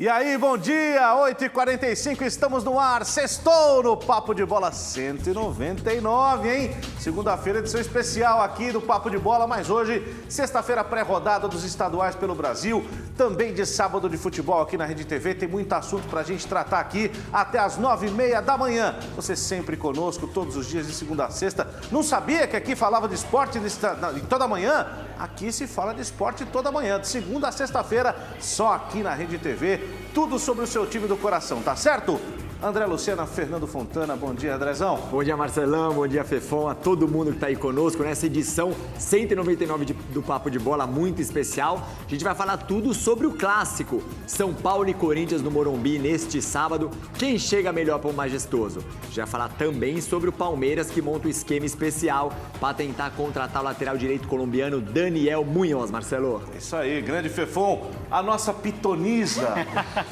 E aí, bom dia, 8h45, estamos no ar, sextou no Papo de Bola 199, hein? Segunda-feira, edição especial aqui do Papo de Bola, mas hoje, sexta-feira pré-rodada dos estaduais pelo Brasil, também de sábado de futebol aqui na Rede TV, tem muito assunto pra gente tratar aqui até as 9h30 da manhã. Você sempre conosco, todos os dias de segunda a sexta. Não sabia que aqui falava de esporte toda manhã? Aqui se fala de esporte toda manhã, de segunda a sexta-feira, só aqui na Rede TV. Tudo sobre o seu time do coração, tá certo? André Lucena, Fernando Fontana, bom dia, Andrezão. Bom dia, Marcelão, bom dia, Fefão, a todo mundo que está aí conosco nessa edição 199 do Papo de Bola, muito especial. A gente vai falar tudo sobre o clássico São Paulo e Corinthians no Morumbi neste sábado. Quem chega melhor para o majestoso? A gente vai falar também sobre o Palmeiras, que monta um esquema especial para tentar contratar o lateral direito colombiano Daniel Muñoz, Marcelo. Isso aí, grande Fefon, a nossa pitonisa.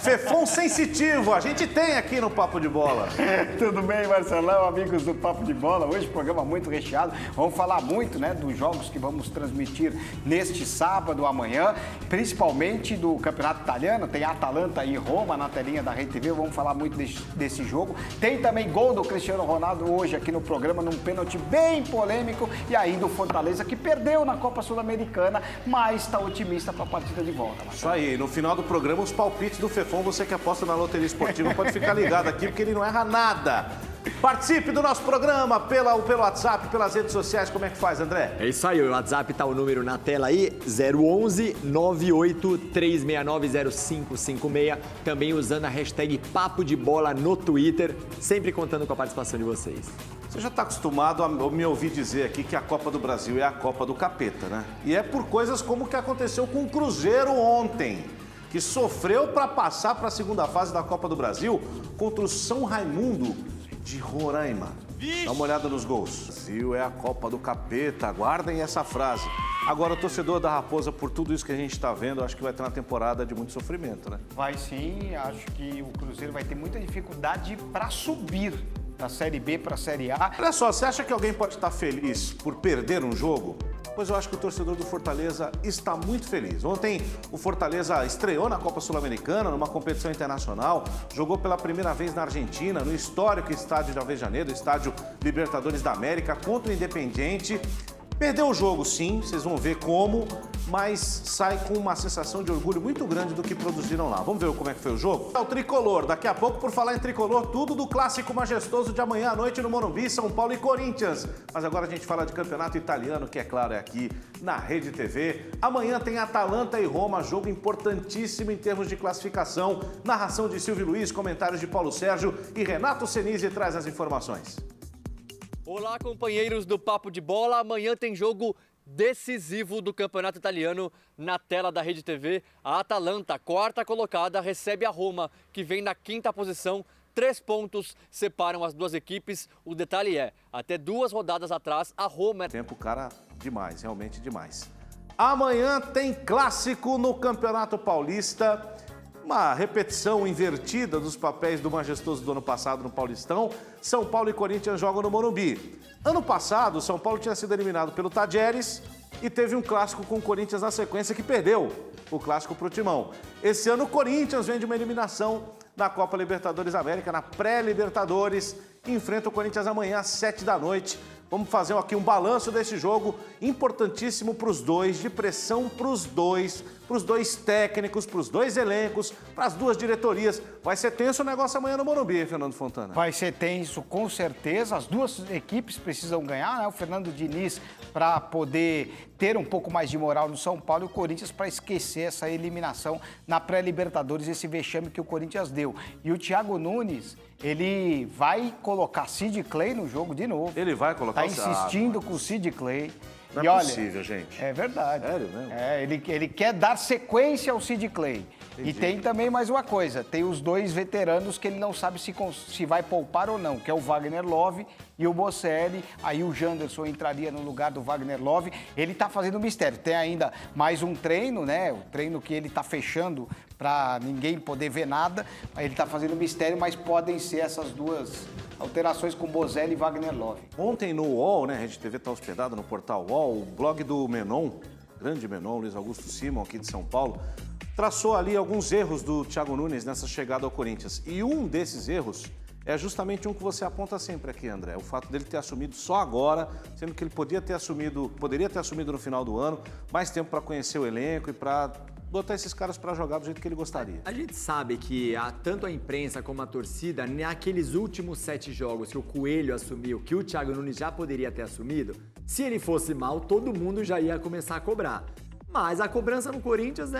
Fefon sensitivo, a gente tem aqui no Papo de Bola. Tudo bem, Marcelão, amigos do Papo de Bola? Hoje programa muito recheado. Vamos falar muito, né, dos jogos que vamos transmitir neste sábado, amanhã, principalmente do Campeonato Italiano. Tem Atalanta e Roma na telinha da Rede TV. Vamos falar muito desse jogo. Tem também gol do Cristiano Ronaldo hoje aqui no programa, num pênalti bem polêmico. E ainda o Fortaleza, que perdeu na Copa Sul-Americana, mas está otimista para a partida de volta. Isso aí, no final do programa, os palpites do Fefon, você que aposta na loteria esportiva, pode ficar ligado aqui, porque ele não erra nada. Participe do nosso programa pelo WhatsApp, pelas redes sociais. Como é que faz, André? É isso aí, o WhatsApp tá o número na tela aí, 011 98 369 0556. Também usando a hashtag Papo de Bola no Twitter, sempre contando com a participação de vocês. Você já está acostumado a me ouvir dizer aqui que a Copa do Brasil é a Copa do Capeta, né? E é por coisas como o que aconteceu com o Cruzeiro ontem, que sofreu para passar para a segunda fase da Copa do Brasil contra o São Raimundo de Roraima. Dá uma olhada nos gols. Brasil é a Copa do Capeta, aguardem essa frase. Agora, o torcedor da Raposa, por tudo isso que a gente está vendo, acho que vai ter uma temporada de muito sofrimento, né? Vai sim, acho que o Cruzeiro vai ter muita dificuldade para subir da Série B para a Série A. Olha só, você acha que alguém pode estar feliz por perder um jogo? Pois eu acho que o torcedor do Fortaleza está muito feliz. Ontem o Fortaleza estreou na Copa Sul-Americana, numa competição internacional, jogou pela primeira vez na Argentina, no histórico estádio de Avejaneiro, estádio Libertadores da América, contra o Independiente. Perdeu o jogo, sim, vocês vão ver como, mas sai com uma sensação de orgulho muito grande do que produziram lá. Vamos ver como é que foi o jogo? É o Tricolor, daqui a pouco, por falar em Tricolor, tudo do clássico majestoso de amanhã à noite no Morumbi, São Paulo e Corinthians. Mas agora a gente fala de campeonato italiano, que é claro, é aqui na Rede TV. Amanhã tem Atalanta e Roma, jogo importantíssimo em termos de classificação. Narração de Silvio Luiz, comentários de Paulo Sérgio e Renato Senise traz as informações. Olá, companheiros do Papo de Bola. Amanhã tem jogo decisivo do Campeonato Italiano na tela da Rede TV. A Atalanta, quarta colocada, recebe a Roma, que vem na quinta posição. 3 pontos separam as duas equipes. O detalhe é, até 2 rodadas atrás, a Roma... Tempo, cara, demais, realmente demais. Amanhã tem clássico no Campeonato Paulista. Uma repetição invertida dos papéis do majestoso do ano passado no Paulistão. São Paulo e Corinthians jogam no Morumbi. Ano passado, São Paulo tinha sido eliminado pelo Tadieres e teve um clássico com o Corinthians na sequência que perdeu o clássico para o Timão. Esse ano o Corinthians vem de uma eliminação na Copa Libertadores América, na pré-Libertadores. Enfrenta o Corinthians amanhã às 7 da noite. Vamos fazer aqui um balanço desse jogo importantíssimo para os dois, de pressão para os dois técnicos, para os dois elencos, para as duas diretorias. Vai ser tenso o negócio amanhã no Morumbi, hein, Fernando Fontana? Vai ser tenso, com certeza. As duas equipes precisam ganhar, né? O Fernando Diniz para poder ter um pouco mais de moral no São Paulo e o Corinthians para esquecer essa eliminação na pré-Libertadores, esse vexame que o Corinthians deu. E o Thiago Nunes, ele vai colocar Sid Clay no jogo de novo. Ele vai colocar Está insistindo com o Sid Clay. Não e é olha, possível, gente. É verdade. Sério mesmo? É, ele quer dar sequência ao Sid Clay. Entendi. E tem também mais uma coisa, tem os dois veteranos que ele não sabe se vai poupar ou não, que é o Wagner Love e o Bocelli. Aí o Janderson entraria no lugar do Wagner Love. Ele tá fazendo mistério. Tem ainda mais um treino, né? O treino que ele tá fechando para ninguém poder ver nada. Ele tá fazendo mistério, mas podem ser essas duas alterações com Bocelli e Wagner Love. Ontem no UOL, né? A Rede TV está hospedada no portal UOL, o blog do Menon, grande Menon, Luiz Augusto Simon, aqui de São Paulo, traçou ali alguns erros do Thiago Nunes nessa chegada ao Corinthians. E um desses erros é justamente um que você aponta sempre aqui, André. O fato dele ter assumido só agora, sendo que ele poderia ter assumido no final do ano, mais tempo para conhecer o elenco e para botar esses caras para jogar do jeito que ele gostaria. A gente sabe que tanto a imprensa como a torcida, naqueles últimos 7 jogos que o Coelho assumiu, que o Thiago Nunes já poderia ter assumido, se ele fosse mal, todo mundo já ia começar a cobrar. Mas a cobrança no Corinthians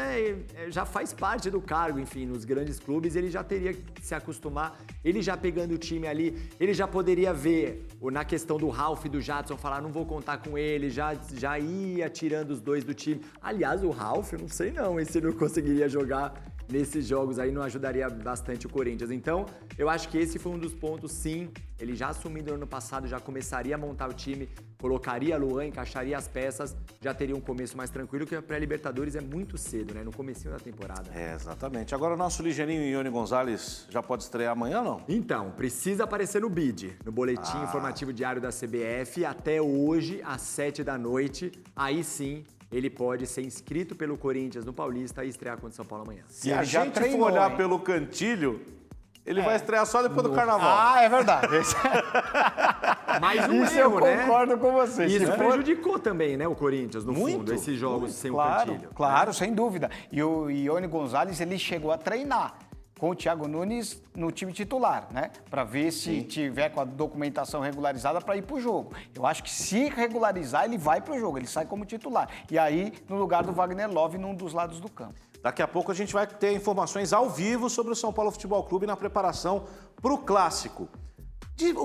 já faz parte do cargo, enfim, nos grandes clubes ele já teria que se acostumar, ele já pegando o time ali, ele já poderia ver, na questão do Ralf e do Jadson, falar, não vou contar com ele, já ia tirando os dois do time. Aliás, o Ralf, eu não sei não, se ele não conseguiria jogar nesses jogos aí, não ajudaria bastante o Corinthians. Então, eu acho que esse foi um dos pontos, sim, ele já assumindo no ano passado, já começaria a montar o time, colocaria Luan, encaixaria as peças, já teria um começo mais tranquilo, que a pré-Libertadores é muito cedo, né? No comecinho da temporada. É, exatamente. Agora o nosso ligeirinho Ione Gonzalez já pode estrear amanhã ou não? Então, precisa aparecer no BID, no Boletim Informativo Diário da CBF, até hoje, às 7 da noite. Aí sim, ele pode ser inscrito pelo Corinthians no Paulista e estrear contra o São Paulo amanhã. Se a gente for olhar pelo cantilho, ele vai estrear só depois do Carnaval. Ah, é verdade. Mais um Isso erro, eu concordo com você. Isso prejudicou também, né, o Corinthians, no fundo, esses jogos sem o cantilho. Claro, sem dúvida. E o Ione Gonzalez, ele chegou a treinar com o Thiago Nunes no time titular, né? Para ver se tiver com a documentação regularizada para ir pro jogo. Eu acho que se regularizar, ele vai pro jogo, ele sai como titular. E aí, no lugar do Wagner Love, num dos lados do campo. Daqui a pouco a gente vai ter informações ao vivo sobre o São Paulo Futebol Clube na preparação para o Clássico.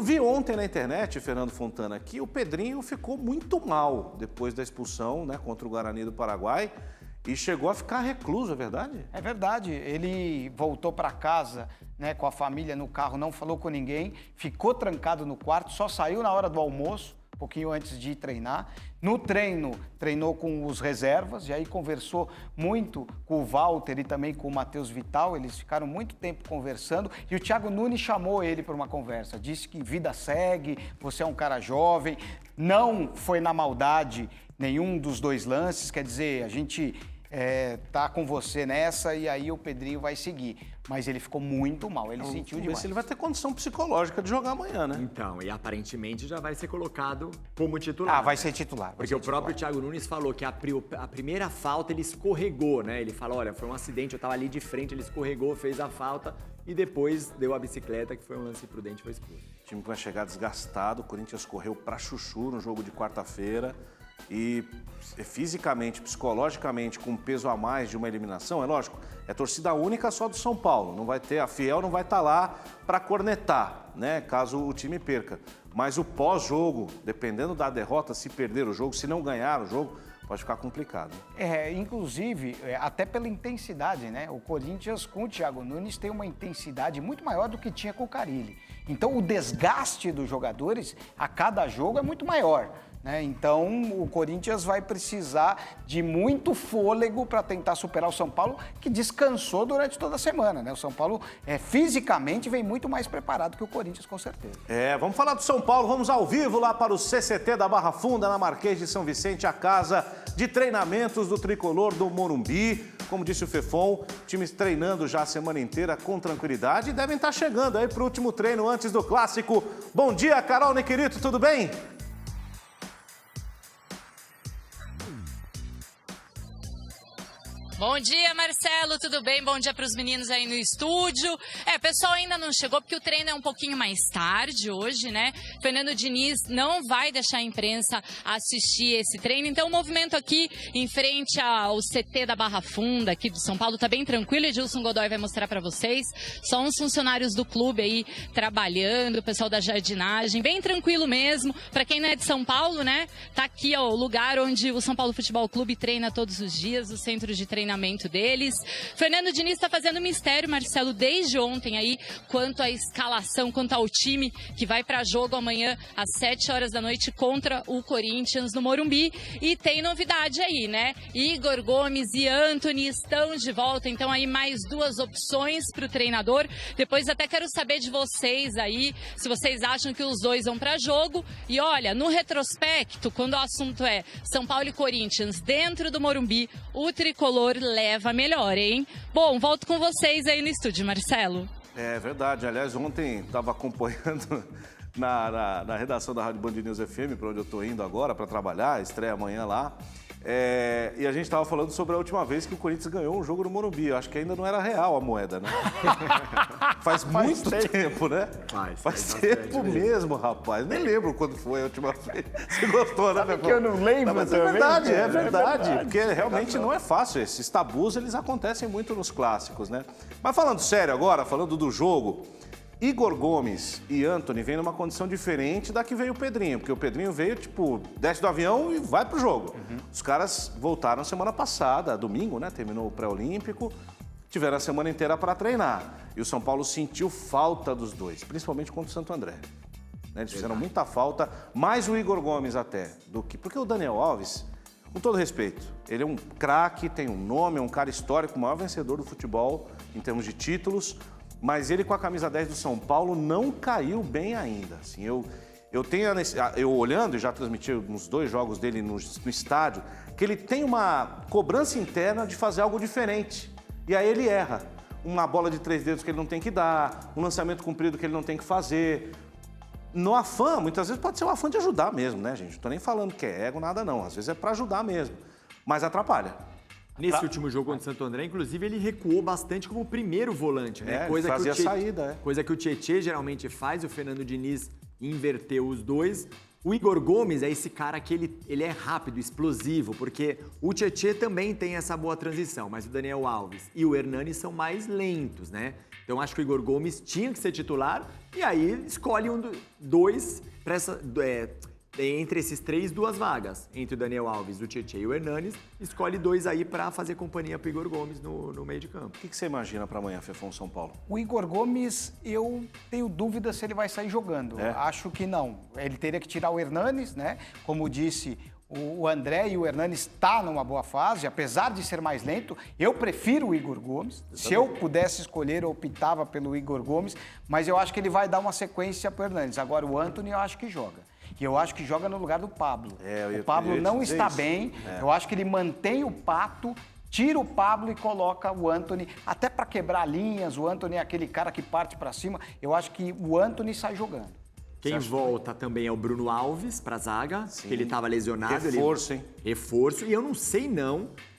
Vi ontem na internet, Fernando Fontana, que o Pedrinho ficou muito mal depois da expulsão, né, contra o Guarani do Paraguai e chegou a ficar recluso, é verdade? É verdade. Ele voltou para casa, né, com a família no carro, não falou com ninguém, ficou trancado no quarto, só saiu na hora do almoço, um pouquinho antes de ir treinar. No treino, treinou com os reservas e aí conversou muito com o Walter e também com o Matheus Vital. Eles ficaram muito tempo conversando e o Thiago Nunes chamou ele para uma conversa. Disse que vida segue, você é um cara jovem, não foi na maldade nenhum dos dois lances, quer dizer, a gente tá com você nessa e aí o Pedrinho vai seguir. Mas ele ficou muito mal, ele sentiu demais. Ele vai ter condição psicológica de jogar amanhã, né? Então, e aparentemente já vai ser colocado como titular. Ah, vai ser titular. Porque o próprio Thiago Nunes falou que a primeira falta ele escorregou, né? Ele falou, olha, foi um acidente, eu tava ali de frente, ele escorregou, fez a falta e depois deu a bicicleta, que foi um lance imprudente, foi expulso. O time que vai chegar desgastado, o Corinthians correu pra chuchu no jogo de quarta-feira. E fisicamente, psicologicamente, com um peso a mais de uma eliminação, é lógico, é torcida única só do São Paulo. Não vai ter, a Fiel não vai estar lá para cornetar, né, caso o time perca. Mas o pós-jogo, dependendo da derrota, se perder o jogo, se não ganhar o jogo, pode ficar complicado. Inclusive, até pela intensidade, né? O Corinthians com o Thiago Nunes tem uma intensidade muito maior do que tinha com o Carille. Então, o desgaste dos jogadores a cada jogo é muito maior. Então, o Corinthians vai precisar de muito fôlego para tentar superar o São Paulo, que descansou durante toda a semana, né? O São Paulo, fisicamente, vem muito mais preparado que o Corinthians, com certeza. Vamos falar do São Paulo, vamos ao vivo lá para o CCT da Barra Funda, na Marquês de São Vicente, a casa de treinamentos do Tricolor do Morumbi. Como disse o Fefon, times treinando já a semana inteira com tranquilidade e devem estar chegando aí para o último treino antes do Clássico. Bom dia, Carol Nequirito, tudo bem? Bom dia, Marcelo, tudo bem? Bom dia para os meninos aí no estúdio. O pessoal ainda não chegou porque o treino é um pouquinho mais tarde hoje, né? Fernando Diniz não vai deixar a imprensa assistir esse treino, então o movimento aqui em frente ao CT da Barra Funda, aqui do São Paulo, tá bem tranquilo. Edilson Godoy vai mostrar para vocês. Só uns funcionários do clube aí trabalhando, o pessoal da jardinagem, bem tranquilo mesmo. Para quem não é de São Paulo, né? Tá aqui, ó, o lugar onde o São Paulo Futebol Clube treina todos os dias, o centro de treinamento deles. Fernando Diniz está fazendo mistério, Marcelo, desde ontem aí, quanto à escalação, quanto ao time que vai para jogo amanhã às 7 horas da noite contra o Corinthians no Morumbi. E tem novidade aí, né? Igor Gomes e Antony estão de volta, então aí mais duas opções para o treinador. Depois até quero saber de vocês aí, se vocês acham que os dois vão para jogo. E olha, no retrospecto, quando o assunto é São Paulo e Corinthians dentro do Morumbi, o Tricolor sempre leva a melhor, hein? Bom, volto com vocês aí no estúdio, Marcelo. É verdade. Aliás, ontem estava acompanhando na redação da Rádio Band News FM, para onde eu estou indo agora para trabalhar, estreia amanhã lá. E a gente estava falando sobre a última vez que o Corinthians ganhou um jogo no Morumbi. Eu acho que ainda não era real a moeda, né? Faz muito tempo, né? Faz tempo mesmo, rapaz. Nem lembro quando foi a última vez. Você gostou, né, Sabe que eu não lembro mas também, é verdade. Porque realmente não é fácil. Esses tabus, eles acontecem muito nos clássicos, né? Mas falando sério agora, falando do jogo... Igor Gomes e Antony vêm numa condição diferente da que veio o Pedrinho, porque o Pedrinho veio, tipo, desce do avião e vai pro jogo. Os caras voltaram semana passada, domingo, né? Terminou o pré-olímpico, tiveram a semana inteira para treinar. E o São Paulo sentiu falta dos dois, principalmente contra o Santo André. Né? Eles fizeram muita falta, mais o Igor Gomes até, do que... Porque o Daniel Alves, com todo respeito, ele é um craque, tem um nome, é um cara histórico, o maior vencedor do futebol em termos de títulos, mas ele com a camisa 10 do São Paulo não caiu bem ainda. Assim, eu olhando, e já transmiti uns 2 jogos dele no estádio, que ele tem uma cobrança interna de fazer algo diferente. E aí ele erra. Uma bola de 3 dedos que ele não tem que dar, um lançamento comprido que ele não tem que fazer. No afã, muitas vezes pode ser um afã de ajudar mesmo, né, gente? Não tô nem falando que é ego, nada não. Às vezes é para ajudar mesmo. Mas atrapalha. Nesse último jogo contra o Santo André, inclusive, ele recuou bastante como primeiro volante, né? Fazia saída, Coisa que o Tietê geralmente faz, o Fernando Diniz inverteu os dois. O Igor Gomes é esse cara que ele é rápido, explosivo, porque o Tietê também tem essa boa transição, mas o Daniel Alves e o Hernani são mais lentos, né? Então, acho que o Igor Gomes tinha que ser titular e aí escolhe dois para essa... entre esses 3, 2 vagas. Entre o Daniel Alves, o Tietê e o Hernanes, escolhe 2 aí para fazer companhia pro Igor Gomes no meio de campo. O que você imagina para amanhã, Fefão, São Paulo? O Igor Gomes, eu tenho dúvida se ele vai sair jogando. Acho que não. Ele teria que tirar o Hernanes, né? Como disse o André, e o Hernanes está numa boa fase, apesar de ser mais lento. Eu prefiro o Igor Gomes. Se eu pudesse escolher, eu optava pelo Igor Gomes, mas eu acho que ele vai dar uma sequência para o Hernanes. Agora, o Antony, eu acho que joga. E eu acho que joga no lugar do Pablo. O Pablo não está bem. Eu acho que ele mantém o Pato, tira o Pablo e coloca o Antony, até para quebrar linhas. O Antony é aquele cara que parte para cima. Eu acho que o Antony sai jogando. Quem volta também é o Bruno Alves para a zaga, que ele estava lesionado. Reforço, hein? Reforço. E eu não sei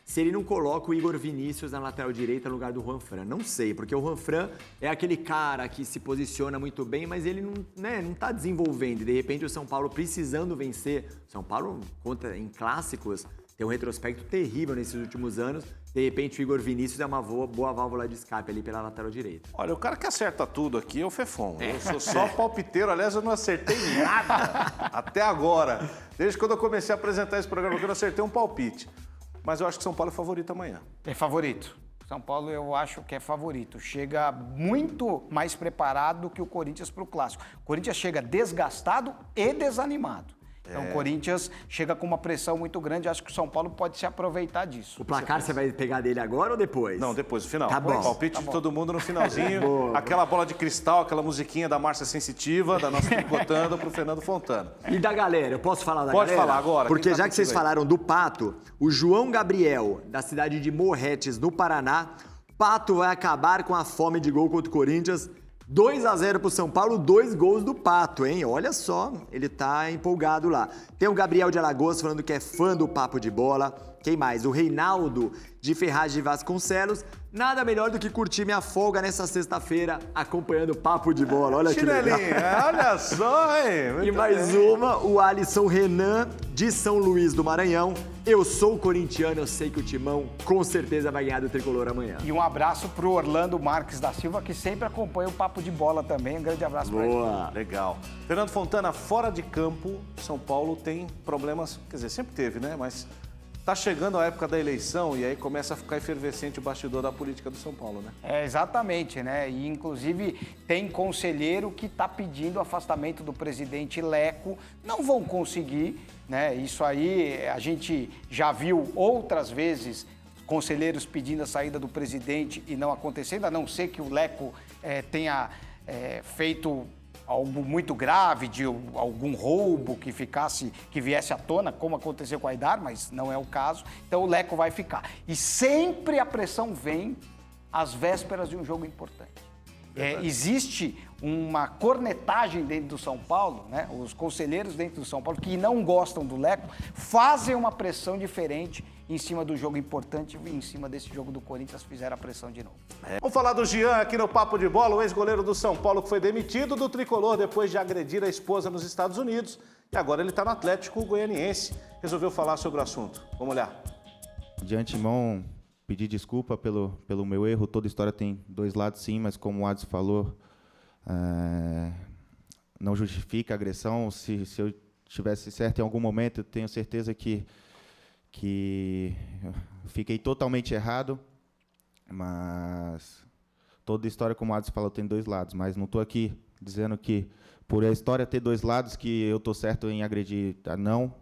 se ele não coloca o Igor Vinícius na lateral direita no lugar do Juanfran. Não sei, porque o Juanfran é aquele cara que se posiciona muito bem, mas ele não tá desenvolvendo. E de repente o São Paulo precisando vencer. O São Paulo, em clássicos, tem um retrospecto terrível nesses últimos anos. De repente o Igor Vinícius é uma boa válvula de escape ali pela lateral direita. Olha, o cara que acerta tudo aqui é o Fefão. Eu sou só palpiteiro, aliás, eu não acertei nada até agora. Desde quando eu comecei a apresentar esse programa, eu não acertei um palpite. Mas eu acho que São Paulo é favorito amanhã. É favorito. São Paulo eu acho que é favorito. Chega muito mais preparado do que o Corinthians para o Clássico. O Corinthians chega desgastado e desanimado. Então o Corinthians chega com uma pressão muito grande. Acho que o São Paulo pode se aproveitar disso. O placar você vai pegar dele agora ou depois? Não, depois, no final. Tá bom. Palpite de todo mundo no finalzinho. Aquela bola de cristal, aquela musiquinha da Márcia Sensitiva, da nossa Tricotando, pro Fernando Fontana. E da galera? Eu posso falar da galera? Pode falar agora. Porque já que vocês falaram do Pato, o João Gabriel, da cidade de Morretes, no Paraná, Pato vai acabar com a fome de gol contra o Corinthians. 2-0 pro São Paulo, 2 gols do Pato, hein? Olha só, ele tá empolgado lá. Tem o Gabriel de Alagoas falando que é fã do Papo de Bola. Quem mais? O Reinaldo de Ferraz de Vasconcelos. Nada melhor do que curtir minha folga nessa sexta-feira acompanhando o Papo de Bola. Olha que legal. Olha só, hein? E mais uma, o Alisson Renan de São Luís do Maranhão. Eu sou corintiano, eu sei que o Timão com certeza vai ganhar do Tricolor amanhã. E um abraço pro Orlando Marques da Silva, que sempre acompanha o Papo de Bola também. Um grande abraço para ele. Boa. Legal. Fernando Fontana, fora de campo, São Paulo tem problemas, quer dizer, sempre teve, né? Mas tá chegando a época da eleição e aí começa a ficar efervescente o bastidor da política do São Paulo, né? Exatamente, né? E inclusive tem conselheiro que está pedindo o afastamento do presidente Leco. Não vão conseguir, né? Isso aí a gente já viu outras vezes conselheiros pedindo a saída do presidente e não acontecendo, a não ser que o Leco tenha feito algo muito grave, de algum roubo que viesse à tona, como aconteceu com a Aidar, mas não é o caso. Então o Leco vai ficar. E sempre a pressão vem às vésperas de um jogo importante. Existe uma cornetagem dentro do São Paulo, né? Os conselheiros dentro do São Paulo que não gostam do Leco fazem uma pressão diferente em cima do jogo importante e em cima desse jogo do Corinthians fizeram a pressão de novo. Vamos falar do Jean aqui no Papo de Bola, o ex-goleiro do São Paulo que foi demitido do Tricolor depois de agredir a esposa nos Estados Unidos e agora ele está no Atlético Goianiense. Resolveu falar sobre o assunto. Vamos olhar. De antemão, pedir desculpa pelo meu erro. Toda história tem dois lados, sim, mas como o Adson falou, não justifica a agressão. Se eu tivesse certo em algum momento, eu tenho certeza que fiquei totalmente errado. Mas toda história, como o Adson falou, tem dois lados. Mas não estou aqui dizendo que, por a história ter dois lados, que eu estou certo em agredir. Não.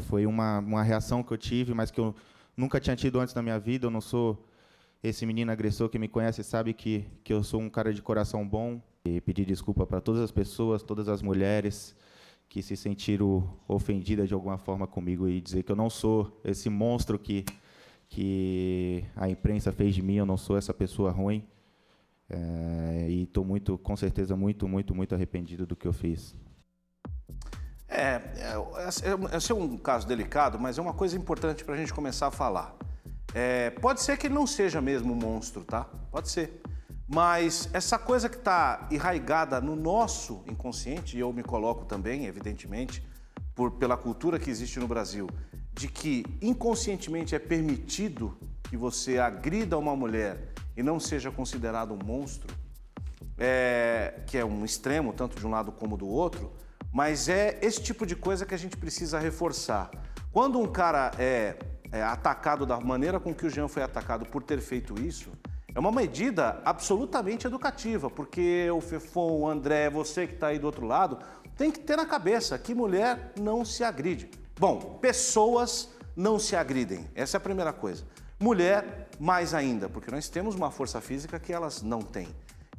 Foi uma reação que eu tive, mas que eu nunca tinha tido antes na minha vida. Eu não sou esse menino agressor. Que me conhece sabe que eu sou um cara de coração bom. E pedir desculpa para todas as pessoas, todas as mulheres que se sentiram ofendidas de alguma forma comigo e dizer que eu não sou esse monstro que a imprensa fez de mim. Eu não sou essa pessoa ruim. E estou com certeza, muito arrependido do que eu fiz. Esse é um caso delicado, mas é uma coisa importante para a gente começar a falar. Pode ser que ele não seja mesmo um monstro, tá? Pode ser. Mas essa coisa que está enraizada no nosso inconsciente, e eu me coloco também, evidentemente, pela cultura que existe no Brasil, de que inconscientemente é permitido que você agrida uma mulher e não seja considerado um monstro, que é um extremo, tanto de um lado como do outro, mas é esse tipo de coisa que a gente precisa reforçar. Quando um cara é atacado da maneira com que o Jean foi atacado por ter feito isso, é uma medida absolutamente educativa, porque o Fefon, o André, você que está aí do outro lado, tem que ter na cabeça que mulher não se agride. Bom, pessoas não se agridem, essa é a primeira coisa. Mulher, mais ainda, porque nós temos uma força física que elas não têm.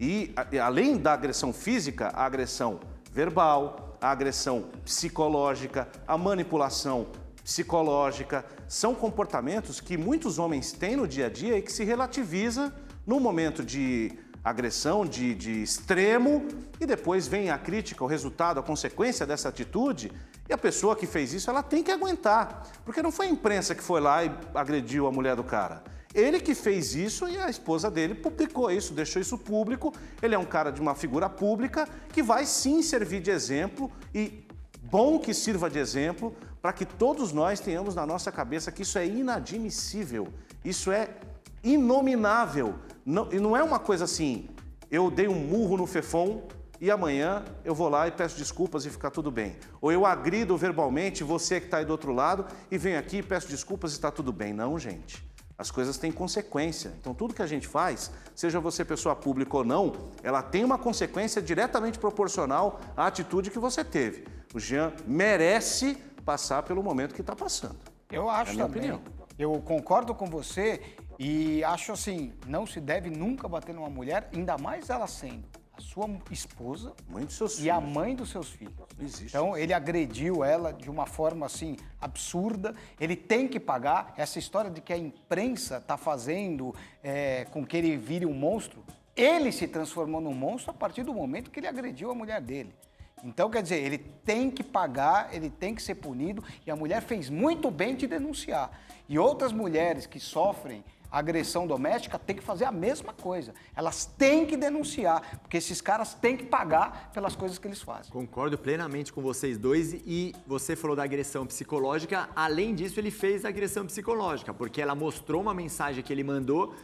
E além da agressão física, a agressão verbal, a agressão psicológica, a manipulação psicológica, são comportamentos que muitos homens têm no dia a dia e que se relativiza num momento de agressão, de extremo, e depois vem a crítica, o resultado, a consequência dessa atitude, e a pessoa que fez isso, ela tem que aguentar, porque não foi a imprensa que foi lá e agrediu a mulher do cara. Ele que fez isso e a esposa dele publicou isso, deixou isso público. Ele é um cara de uma figura pública que vai sim servir de exemplo, e bom que sirva de exemplo para que todos nós tenhamos na nossa cabeça que isso é inadmissível, isso é inominável. E não é uma coisa assim, eu dei um murro no Fefon e amanhã eu vou lá e peço desculpas e fica tudo bem. Ou eu agrido verbalmente você que está aí do outro lado e venho aqui e peço desculpas e está tudo bem. Não, gente. As coisas têm consequência. Então, tudo que a gente faz, seja você pessoa pública ou não, ela tem uma consequência diretamente proporcional à atitude que você teve. O Jean merece passar pelo momento que está passando. Eu acho minha também. opinião. Eu concordo com você e acho assim, não se deve nunca bater numa mulher, ainda mais ela sendo a sua esposa e a mãe dos seus filhos. Existe. Então, ele agrediu ela de uma forma, assim, absurda. Ele tem que pagar. Essa história de que a imprensa está fazendo com que ele vire um monstro, ele se transformou num monstro a partir do momento que ele agrediu a mulher dele. Então, quer dizer, ele tem que pagar, ele tem que ser punido, e a mulher fez muito bem de denunciar. E outras mulheres que sofrem agressão doméstica têm que fazer a mesma coisa. Elas têm que denunciar, porque esses caras têm que pagar pelas coisas que eles fazem. Concordo plenamente com vocês dois, e você falou da agressão psicológica. Além disso, ele fez a agressão psicológica, porque ela mostrou uma mensagem que ele mandou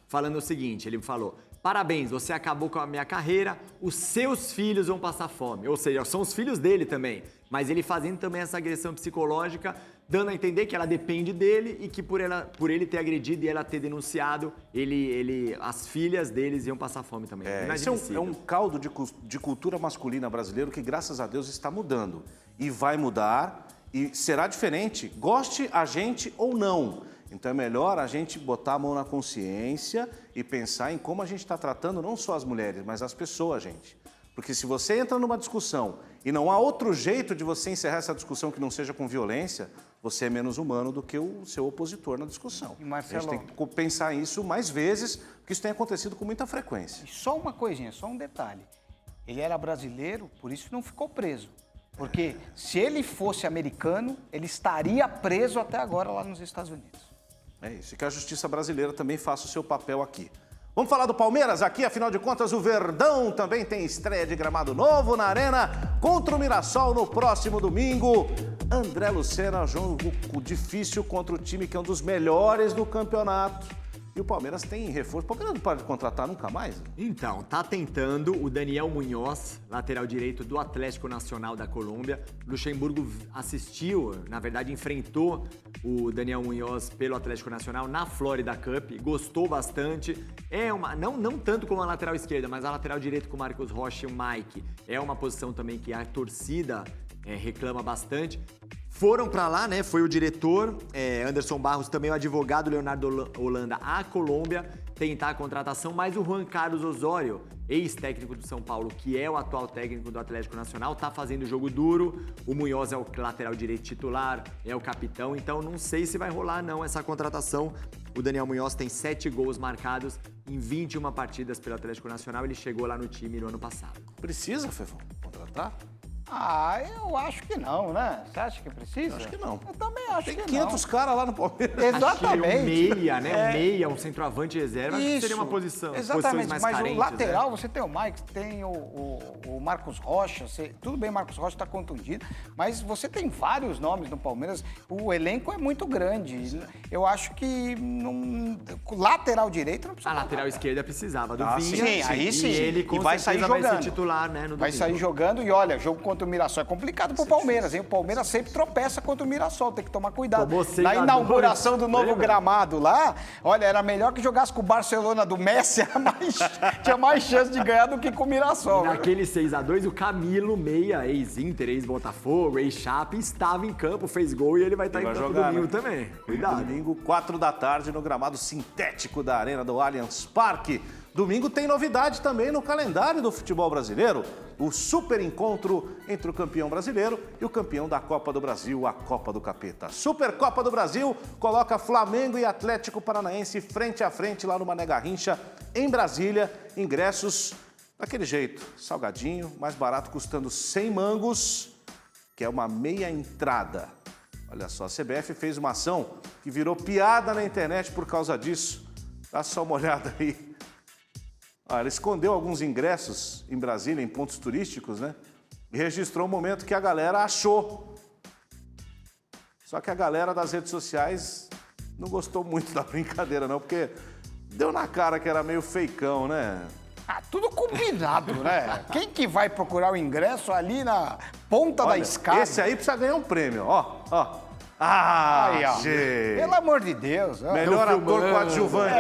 falando o seguinte, ele falou: parabéns, você acabou com a minha carreira, os seus filhos vão passar fome. Ou seja, são os filhos dele também, mas ele fazendo também essa agressão psicológica, dando a entender que ela depende dele e que por ele ter agredido e ela ter denunciado, as filhas deles iam passar fome também. Esse é um caldo de cultura masculina brasileiro que, graças a Deus, está mudando. E vai mudar, e será diferente, goste a gente ou não. Então é melhor a gente botar a mão na consciência e pensar em como a gente está tratando não só as mulheres, mas as pessoas, gente. Porque se você entra numa discussão e não há outro jeito de você encerrar essa discussão que não seja com violência, você é menos humano do que o seu opositor na discussão. E Marcelo, a gente tem que pensar nisso mais vezes, porque isso tem acontecido com muita frequência. Só uma coisinha, só um detalhe. Ele era brasileiro, por isso não ficou preso. Porque se ele fosse americano, ele estaria preso até agora lá nos Estados Unidos. É isso, e que a justiça brasileira também faça o seu papel aqui. Vamos falar do Palmeiras aqui, afinal de contas o Verdão também tem estreia de gramado novo na Arena contra o Mirassol no próximo domingo. André Lucena, jogo difícil contra o time que é um dos melhores do campeonato. E o Palmeiras tem reforço. O Palmeiras não pode contratar nunca mais? Então, tá tentando o Daniel Munhoz, lateral direito do Atlético Nacional da Colômbia. Luxemburgo assistiu, na verdade enfrentou o Daniel Munhoz pelo Atlético Nacional na Florida Cup, gostou bastante. É uma, não tanto como a lateral esquerda, mas a lateral direita com o Marcos Rocha e o Mike. É uma posição também que a torcida reclama bastante. Foram pra lá, né? Foi o diretor Anderson Barros, também o advogado Leonardo Holanda, à Colômbia, tentar a contratação, mas o Juan Carlos Osório, ex-técnico do São Paulo, que é o atual técnico do Atlético Nacional, tá fazendo jogo duro. O Munhoz é o lateral direito titular, é o capitão, então não sei se vai rolar não essa contratação. O Daniel Munhoz tem 7 gols marcados em 21 partidas pelo Atlético Nacional, ele chegou lá no time no ano passado. Precisa, Fefão, contratar? Eu acho que não, né? Você acha que precisa? Acho que não. Eu também acho que não. Tem 500 caras lá no Palmeiras. Exatamente. Um meia, né? Um meia, um centroavante reserva, acho que seria uma posição. Exatamente, mais mas carentes, o lateral, né? você tem o Mike, tem o Marcos Rocha, tudo bem, Marcos Rocha está contundido, mas você tem vários nomes no Palmeiras, o elenco é muito grande. Eu acho que lateral direito não precisa. A lateral esquerda precisava do Vinha. Sim, aí sim. E ele com vai sair certeza jogando. vai ser titular, né? No vai domingo. sair jogando e olha, jogo contra o Mirassol é complicado pro Palmeiras, hein? O Palmeiras sempre tropeça contra o Mirassol, tem que tomar cuidado. Tomou 6 Na a 2, inauguração do novo lembra? gramado lá, olha, era melhor que jogasse com o Barcelona do Messi, tinha mais chance de ganhar do que com o Mirassol. Naquele 6-2, o Camilo Meia, ex-Inter, ex-Botafogo, ex-Chape, estava em campo, fez gol e ele vai estar em campo jogar, domingo né? também. Cuidado. Domingo, 4 da tarde, no gramado sintético da Arena do Allianz Parque. Domingo tem novidade também no calendário do futebol brasileiro. O super encontro entre o campeão brasileiro e o campeão da Copa do Brasil, a Copa do Capeta. Supercopa do Brasil coloca Flamengo e Atlético Paranaense frente a frente lá no Mané Garrincha, em Brasília. Ingressos daquele jeito, salgadinho, mais barato, custando 100 mangos, que é uma meia entrada. Olha só, a CBF fez uma ação que virou piada na internet por causa disso. Dá só uma olhada aí. Ela escondeu alguns ingressos em Brasília, em pontos turísticos, né? E registrou um momento que a galera achou. Só que a galera das redes sociais não gostou muito da brincadeira, não, porque deu na cara que era meio feicão, né? Tudo combinado, né? Quem que vai procurar o ingresso ali na ponta da escada? Esse aí precisa ganhar um prêmio, ó. Aí, ó. Gente. Pelo amor de Deus. Ó. Melhor ator coadjuvante.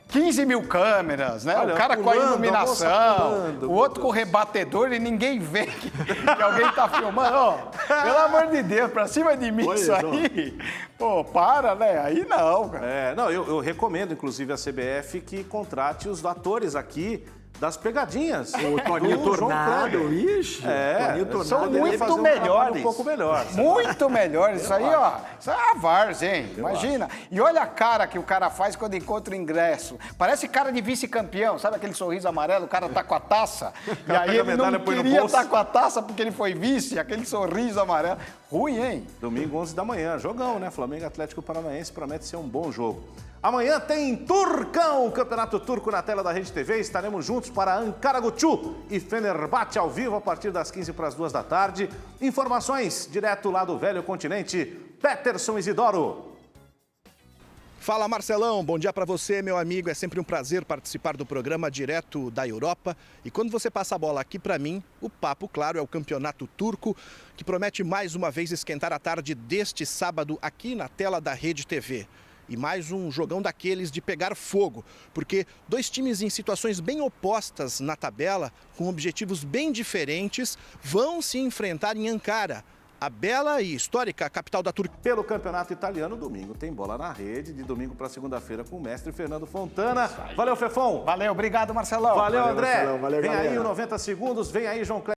15 mil câmeras, né? Olha, o cara com a pulando, iluminação, a moça pulando. o outro com o rebatedor e ninguém vê que alguém tá filmando. Ó, pelo amor de Deus, pra cima de mim isso aí. Pô, para, né? Aí não, cara. Não, eu recomendo, inclusive, a CBF que contrate os atores aqui das pegadinhas. O Toninho do João Tornado, Kleber. ixi. Toninho Tornado. São Ele muito fazer um trabalho melhores. um pouco melhor. Muito melhores. Isso aí, ó. Isso é a várzea, hein? Imagina. E olha a cara que o cara faz quando encontra o ingresso. Parece cara de vice-campeão. Sabe aquele sorriso amarelo? O cara tá com a taça. E aí pega a ele não medalha, põe no queria bolso. estar com a taça porque ele foi vice. Aquele sorriso amarelo. Ruim, hein? Domingo, 11 da manhã. Jogão, né? Flamengo e Atlético Paranaense promete ser um bom jogo. Amanhã tem Turcão, Campeonato Turco na tela da Rede TV. Estaremos juntos para Ankaraguçu e Fenerbahçe ao vivo a partir das 15 para as 2 da tarde. Informações direto lá do Velho Continente. Peterson Isidoro. Fala Marcelão, bom dia para você, meu amigo. É sempre um prazer participar do programa direto da Europa. E quando você passa a bola aqui para mim, o papo, claro, é o Campeonato Turco, que promete mais uma vez esquentar a tarde deste sábado aqui na tela da Rede TV. E mais um jogão daqueles de pegar fogo, porque dois times em situações bem opostas na tabela, com objetivos bem diferentes, vão se enfrentar em Ankara. a bela e histórica capital da Turquia. Pelo campeonato italiano, domingo tem bola na rede, de domingo para segunda-feira com o mestre Fernando Fontana. Valeu, Fefão. Valeu, obrigado, Marcelão. Valeu, André. Marcelão. Valeu, vem galera. aí o 90 segundos, vem aí, João Cléber.